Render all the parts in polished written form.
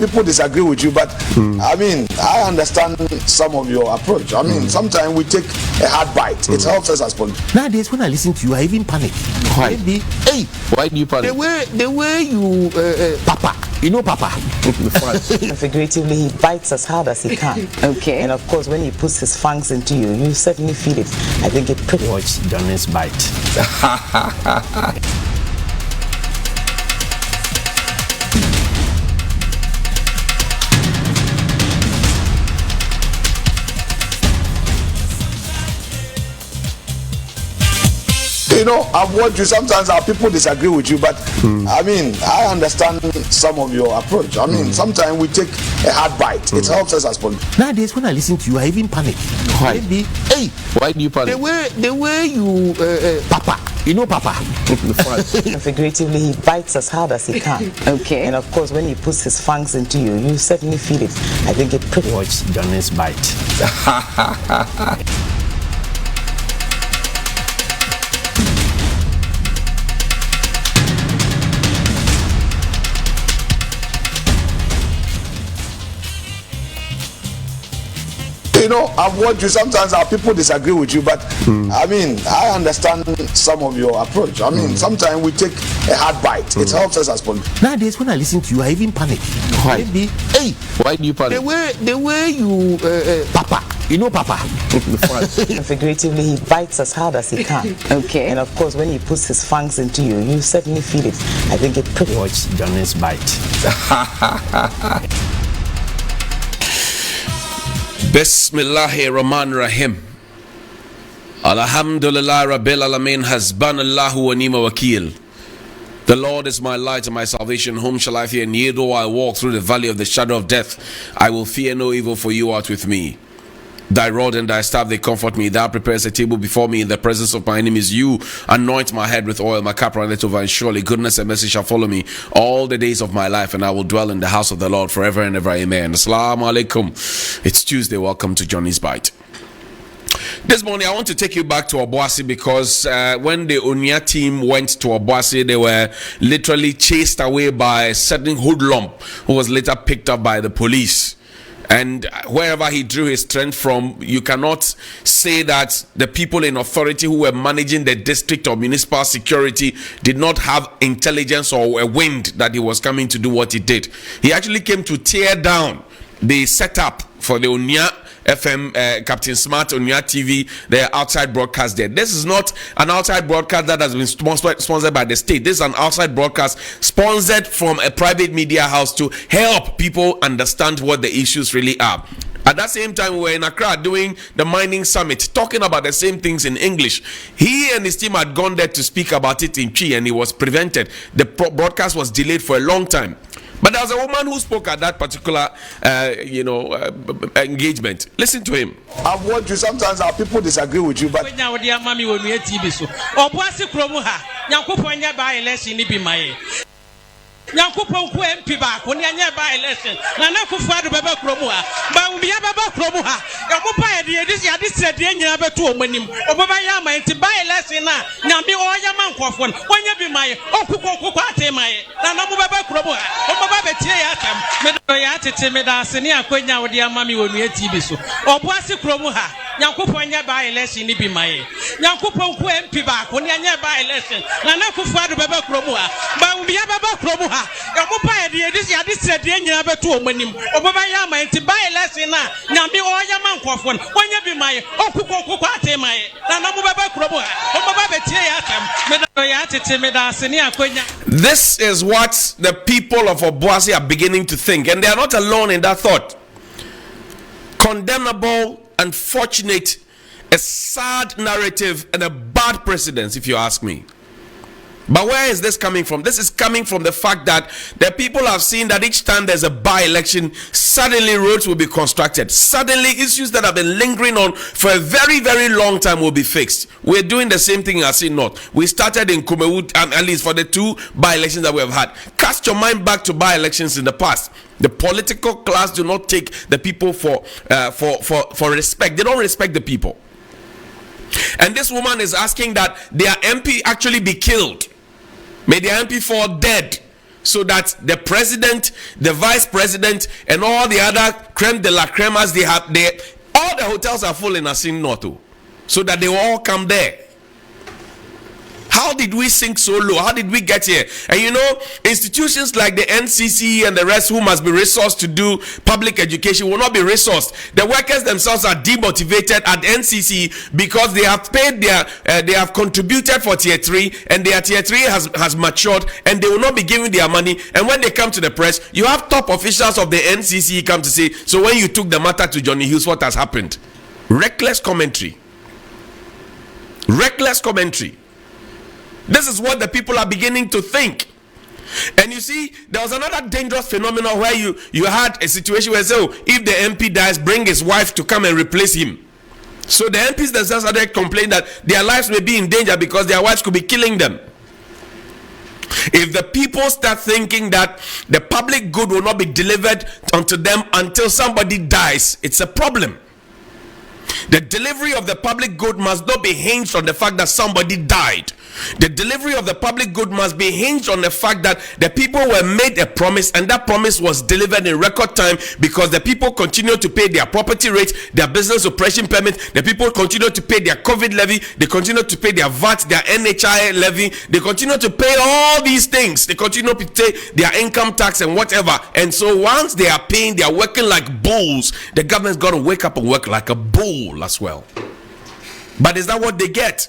people disagree with you, but I mean, I understand some of your approach. I mean, sometimes we take a hard bite. It helps us as politicians. Nowadays, when I listen to you, I even panic. Why? Maybe, hey, Why do you panic? the way you, Papa, you know, Papa. Figuratively, he bites as hard as he can. Okay. And of course, when he puts his fangs into you, you certainly feel it. I think it pretty Watch Johnny's bite. You know, I've watched you. Sometimes our people disagree with you, but I mean, I understand some of your approach. I mean, sometimes we take a hard bite. It helps us as politicians. Nowadays, when I listen to you, I even panic. Why? Maybe, hey, Why do you panic? the way you, Papa, you know, Papa. Figuratively, he bites as hard as he can. Okay. And of course, when he puts his fangs into you, you certainly feel it. I think it pretty Watch Johnny's bite. You know, I've watched you. Sometimes our people disagree with you, but I mean, I understand some of your approach. I mean, sometimes we take a hard bite. It helps us as politicians. Nowadays, when I listen to you, I even panic. Why? Maybe, hey, Why do you panic? the way you, Papa, you know, Papa. Figuratively, he bites as hard as he can. Okay. And of course, when he puts his fangs into you, you certainly feel it. I think it pretty Watch Johnny's bite. Bismillahir Rahmanir Rahim. Alhamdulillah Rabbil Alamin, Hasbanallahu wa ni'mal wakil. The Lord is my light and my salvation. Whom shall I fear? And yea, though I walk through the valley of the shadow of death, I will fear no evil, for you art with me. Thy rod and thy staff, they comfort me. Thou prepares a table before me in the presence of my enemies. You anoint my head with oil, my cup runneth over, and surely goodness and mercy shall follow me all the days of my life, and I will dwell in the house of the Lord forever and ever. Amen. Assalamu alaikum. It's Tuesday. Welcome to Johnny's Bite. This morning, I want to take you back to Obuasi because when the Onya team went to Obuasi, they were literally chased away by a certain hoodlum who was later picked up by the police. And wherever he drew his strength from, you cannot say that the people in authority who were managing the district or municipal security did not have intelligence or a wind that he was coming to do what he did. He actually came to tear down the setup for the Onya FM, Captain Smart, Onya TV, their outside broadcast there. This is not an outside broadcast that has been sponsored by the state. This is an outside broadcast sponsored from a private media house to help people understand what the issues really are. At that same time, we were in Accra doing the mining summit, talking about the same things in English. He and his team had gone there to speak about it in Chi, and he was prevented. The broadcast was delayed for a long time. But there was a woman who spoke at that particular, engagement. Listen to him. I've watched you. Sometimes our people disagree with you, but Nyankopon ku MP ba ko ne anya ba election na na Kufuor baba kromu ha ba ubia baba kromu ha yakopa ye de srede nyina beto omanim obaba ya ma nti ba election na nyambi oya mankofo no onya bi maye okukoko ate maye na na mu baba kromu ha obaba betie ya atam me do ya tete me da ase ne akonya wo de amami wo nua TV so Obuasi kromu ha Nyankopon nya ba election ni bi maye Nyankopon ku MP ba ko ne anya ba election na na Kufuor baba kromu ha ba ubia baba kromu ha yakopa ye de srede nyina beto omanim obaba ya ma nti ba election na nyambi oya mankofo no onya bi maye okukoko ate maye na na mu baba kromu ha obaba betie ya atam me do ya tete me da ase ne akonya. This is what the people of Obuasi are beginning to think, and they are not alone in that thought. Condemnable, unfortunate, a sad narrative, and a bad precedence, if you ask me. But where is this coming from? This is coming from the fact that the people have seen that each time there's a by-election, suddenly roads will be constructed. Suddenly issues that have been lingering on for a very, very long time will be fixed. We're doing the same thing as in North. We started in Kumewu, at least for the two by-elections that we have had. Cast your mind back to by-elections in the past. The political class do not take the people for respect. They don't respect the people. And this woman is asking that their MP actually be killed. May the MP fall dead so that the president, the vice president, and all the other creme de la cremas, all the hotels are full in Asin North, so that they will all come there. How did we sink so low? How did we get here? And you know, institutions like the NCC and the rest who must be resourced to do public education will not be resourced. The workers themselves are demotivated at NCC because they have paid they have contributed for tier 3, and their tier 3 has matured, and they will not be giving their money. And when they come to the press, you have top officials of the NCC come to say, so when you took the matter to Johnny Hughes, what has happened? Reckless commentary. Reckless commentary. This is what the people are beginning to think. And you see, there was another dangerous phenomenon where you had a situation where, so if the MP dies, bring his wife to come and replace him. So the MPs themselves started complaining that their lives may be in danger because their wives could be killing them. If the people start thinking that the public good will not be delivered unto them until somebody dies, it's a problem. The delivery of the public good must not be hinged on the fact that somebody died. The delivery of the public good must be hinged on the fact that the people were made a promise, and that promise was delivered in record time because the people continue to pay their property rates, their business operation permit, the people continue to pay their COVID levy, they continue to pay their VAT, their NHI levy, they continue to pay all these things, they continue to pay their income tax and whatever. And so once they are paying, they are working like bulls. The government's got to wake up and work like a bull as well. But is that what they get?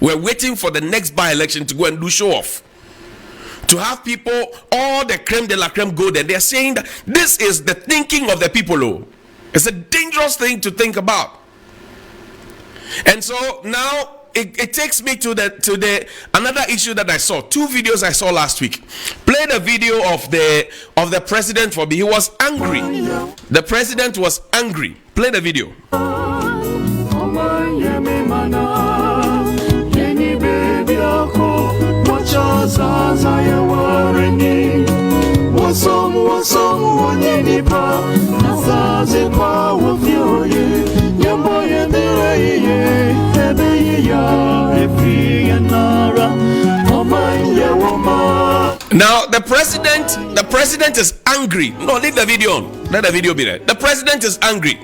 We're waiting for the next by-election to go and do show off. To have people, all the creme de la creme go there. They're saying that this is the thinking of the people. Oh. It's a dangerous thing to think about. And so now it takes me to the another issue that I saw. 2 videos I saw last week. Play the video of the president for me. He was angry. The president was angry. Play the video. Now the president is angry. No, leave the video on. Let the video be there. The president is angry.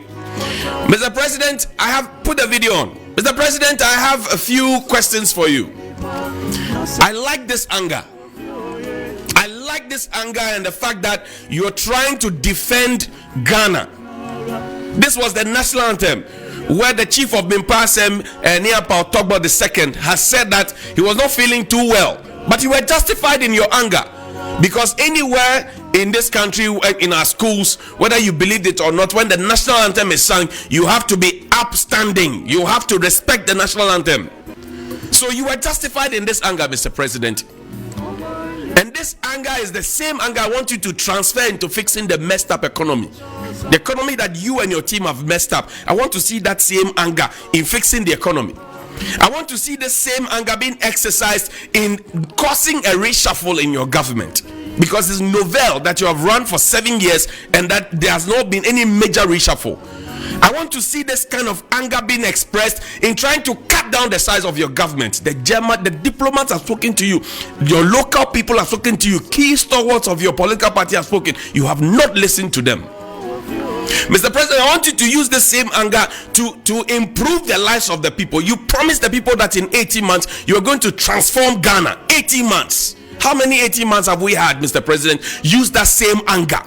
Mr. President, I have put the video on. Mr. President, I have a few questions for you. I like this anger. I like this anger and the fact that you're trying to defend Ghana. This was the national anthem where the chief of Bimpasem, Niapao Togbo II, has said that he was not feeling too well. But you were justified in your anger. Because anywhere in this country, in our schools, whether you believe it or not, when the national anthem is sung, you have to be upstanding. You have to respect the national anthem. So you were justified in this anger, Mr. President. And this anger is the same anger I want you to transfer into fixing the messed up economy. The economy that you and your team have messed up. I want to see that same anger in fixing the economy. I want to see the same anger being exercised in causing a reshuffle in your government. Because it's novel that you have run for 7 years and that there has not been any major reshuffle. I want to see this kind of anger being expressed in trying to cut down the size of your government. The diplomats have spoken to you. Your local people have spoken to you. Key stalwarts of your political party have spoken. You have not listened to them. Mr. President, I want you to use the same anger to improve the lives of the people. You promised the people that in 18 months you are going to transform Ghana. 18 months. How many 18 months have we had, Mr. President? Use that same anger.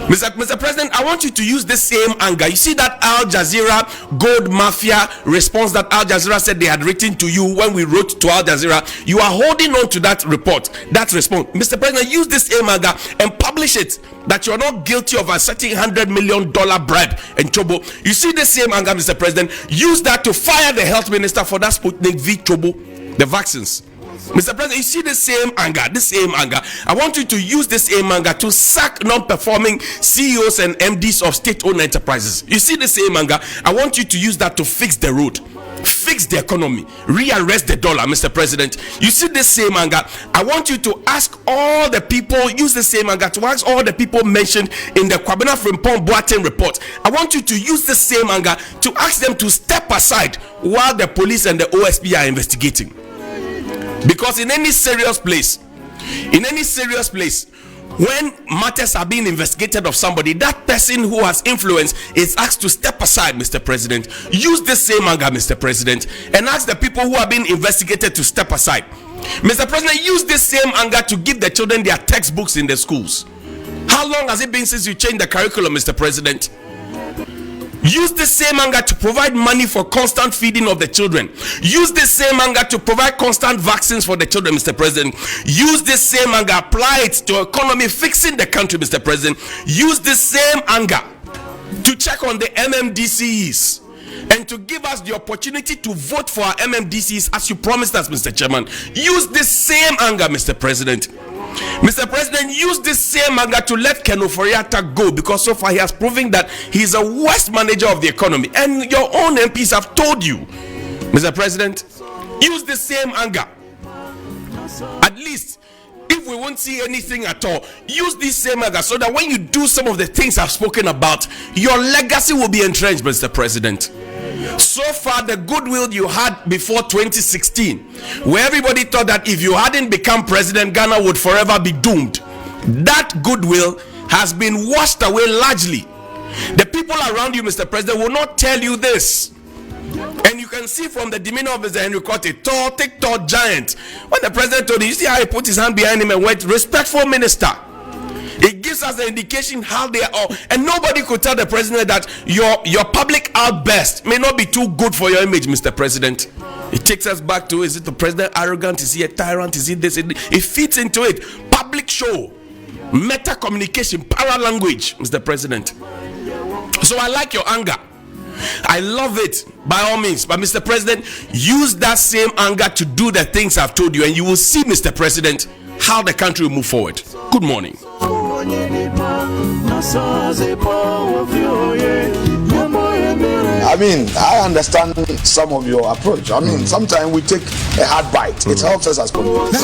Mr. President, I want you to use the same anger. You see that Al Jazeera Gold Mafia response that Al Jazeera said they had written to you when we wrote to Al Jazeera. You are holding on to that report, that response. Mr. President, use this same anger and publish it that you're not guilty of a certain $100 million bribe and Chobo. You see the same anger, Mr. President. Use that to fire the health minister for that Sputnik V Chobo, the vaccines. Mr. President, you see the same anger, I want you to use this same anger to sack non-performing CEOs and MDs of state-owned enterprises. You see the same anger, I want you to use that to fix the road, fix the economy, rearrest the dollar, Mr. President. You see the same anger, I want you to ask all the people, use the same anger to ask all the people mentioned in the Kwabena Frimpong Boateng report. I want you to use the same anger to ask them to step aside while the police and the OSP are investigating. Because in any serious place, In any serious place, when matters are being investigated of somebody, that person who has influence is asked to step aside, Mr. President. Use the same anger, Mr. President, and ask the people who are being investigated to step aside. Mr. President, use this same anger to give the children their textbooks in the schools. How long has it been since you changed the curriculum, Mr. President? Use the same anger to provide money for constant feeding of the children. Use the same anger to provide constant vaccines for the children, Mr. President. Use the same anger, apply it to economy, fixing the country, Mr. President. Use the same anger to check on the MMDCs and to give us the opportunity to vote for our MMDCs as you promised us, Mr. Chairman. Use the same anger, Mr. President. Mr. President, use this same anger to let Ken Ofori-Atta go, because so far he has proven that he is a worst manager of the economy, and your own MPs have told you. Mr. President, use the same anger. At least, if we won't see anything at all, use this same anger so that when you do some of the things I've spoken about, your legacy will be entrenched, Mr. President. So far, the goodwill you had before 2016, where everybody thought that if you hadn't become president, Ghana would forever be doomed, that goodwill has been washed away largely. The people around you, Mr. President, will not tell you this. And you can see from the demeanor of Mr. Henry Court, a tall, thick, tall giant. When the president told him, you see how he put his hand behind him and went, respectful minister. It gives us an indication how they are all, and nobody could tell the president that your public outburst may not be too good for your image, Mr. President. It takes us back to, is it the president arrogant? Is he a tyrant? Is he this? It fits into it. Public show, meta communication, para language, Mr. President. So I like your anger. I love it by all means. But Mr. President, use that same anger to do the things I've told you, and you will see, Mr. President, how the country will move forward. Good morning. I mean, I understand some of your approach. I mean, sometimes we take a hard bite. It helps us as politicians.